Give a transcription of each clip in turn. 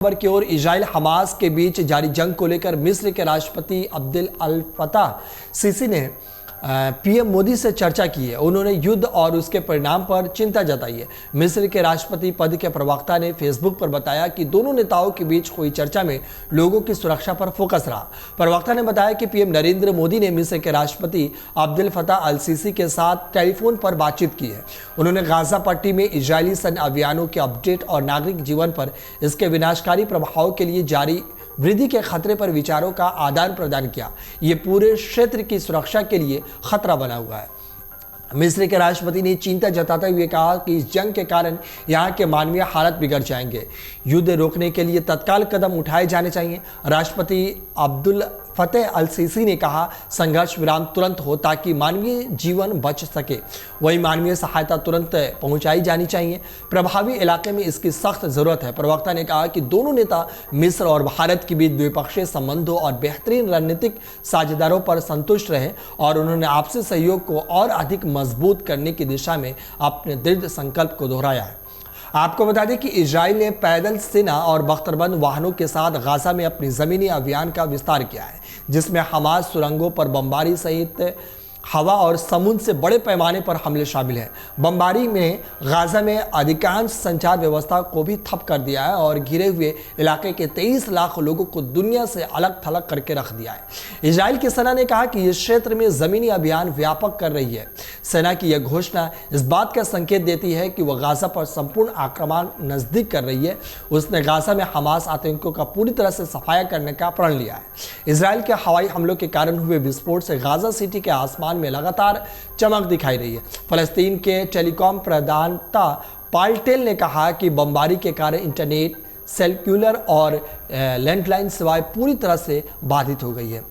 खबर की ओर Israel Hamas के बीच जारी जंग को लेकर मिस्र के राष्ट्रपति अब्देल अल फताह सीसी ने पीएम मोदी से चर्चा की है। उन्होंने युद्ध और उसके परिणाम पर चिंता जताई है। मिस्र के राष्ट्रपति पद के प्रवक्ता ने फेसबुक पर बताया कि दोनों नेताओं के बीच हुई चर्चा में लोगों की सुरक्षा पर फोकस रहा। प्रवक्ता ने बताया कि पीएम नरेंद्र मोदी ने मिस्र के राष्ट्रपति अब्देल फताह अल सीसी के साथ टेलीफोन पर बातचीत की है। उन्होंने गाजा पट्टी में इजरायली सैन्य अभियानों के अपडेट और नागरिक जीवन पर इसके विनाशकारी प्रभाव के लिए जारी वृद्धि के खतरे पर विचारों का आदान प्रदान किया। ये पूरे क्षेत्र की सुरक्षा के लिए खतरा बना हुआ है। मिस्र के राष्ट्रपति ने चिंता जताते हुए कहा कि इस जंग के कारण यहाँ के मानवीय हालत बिगड़ जाएंगे। युद्ध रोकने के लिए तत्काल कदम उठाए जाने चाहिए। राष्ट्रपति अब्दुल फतेह अल सीसी ने कहा संघर्ष विराम तुरंत हो ताकि मानवीय जीवन बच सके। वही मानवीय सहायता तुरंत पहुंचाई जानी चाहिए। प्रभावी इलाके में इसकी सख्त जरूरत है। प्रवक्ता ने कहा कि दोनों नेता मिस्र और भारत के बीच द्विपक्षीय संबंधों और बेहतरीन रणनीतिक साझेदारों पर संतुष्ट रहे और उन्होंने आपसी सहयोग को और अधिक मजबूत करने की दिशा में अपने दृढ़ संकल्प को दोहराया है। आपको बता दें कि इजराइल ने पैदल सेना और बख्तरबंद वाहनों के साथ गाजा में अपनी जमीनी अभियान का विस्तार किया है, जिसमें हमास सुरंगों पर बमबारी सहित हवा और समुद्र से बड़े पैमाने पर हमले शामिल हैं। बमबारी में गाजा में अधिकांश संचार व्यवस्था को भी ठप कर दिया है और घिरे हुए इलाके के 23 लाख लोगों को दुनिया से अलग थलग करके रख दिया है। इजराइल की सेना ने कहा कि इस क्षेत्र में जमीनी अभियान व्यापक कर रही है। सेना की यह घोषणा इस बात का संकेत देती है कि वह गाजा पर संपूर्ण आक्रमण नजदीक कर रही है। उसने गाजा में हमास आतंकियों का पूरी तरह से सफाया करने का प्रण लिया है। इजराइल के हवाई हमलों के कारण हुए विस्फोट से गाजा सिटी के आसमान में लगातार चमक दिखाई रही है। फलस्तीन के टेलीकॉम प्रदाता पाल्टेल ने कहा कि बमबारी के कारण इंटरनेट, सेल्युलर और लैंडलाइन सेवाएं पूरी तरह से बाधित हो गई है।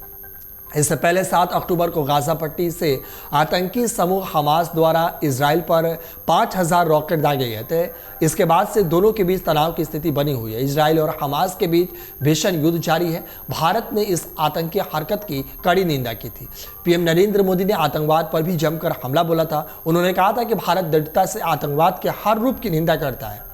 इससे पहले 7 अक्टूबर को गाजा पट्टी से आतंकी समूह हमास द्वारा इजराइल पर 5000 रॉकेट दागे गए थे। इसके बाद से दोनों के बीच तनाव की स्थिति बनी हुई है। इजराइल और हमास के बीच भीषण युद्ध जारी है। भारत ने इस आतंकी हरकत की कड़ी निंदा की थी। पीएम नरेंद्र मोदी ने आतंकवाद पर भी जमकर हमला बोला था। उन्होंने कहा था कि भारत दृढ़ता से आतंकवाद के हर रूप की निंदा करता है।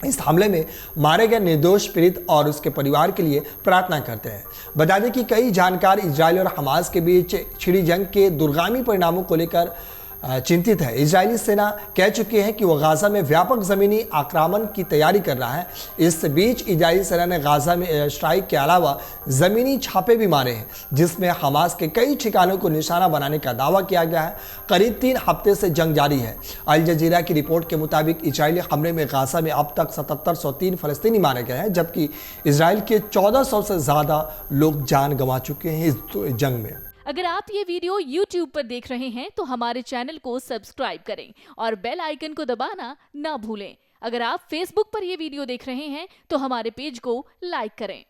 इस हमले में मारे गए निर्दोष पीड़ित और उसके परिवार के लिए प्रार्थना करते हैं। बता दें कि कई जानकार इजराइल और हमास के बीच छिड़ी जंग के दूरगामी परिणामों को लेकर चिंतित है। इजरायली सेना कह चुकी है कि वह गाजा में व्यापक जमीनी आक्रमण की तैयारी कर रहा है। इस बीच इजरायली सेना ने गाजा में एयर स्ट्राइक के अलावा जमीनी छापे भी मारे हैं, जिसमें हमास के कई ठिकानों को निशाना बनाने का दावा किया गया है। करीब 3 हफ्ते से जंग जारी है। अल जजीरा की रिपोर्ट के मुताबिक इजरायली हमले में गाजा में अब तक 7703 फलस्तीनी मारे गए हैं, जबकि इजराइल के 1400 से ज्यादा लोग जान गंवा चुके हैं इस जंग में। अगर आप ये वीडियो YouTube पर देख रहे हैं तो हमारे चैनल को सब्सक्राइब करें और बेल आइकन को दबाना ना भूलें। अगर आप Facebook पर ये वीडियो देख रहे हैं तो हमारे पेज को लाइक करें।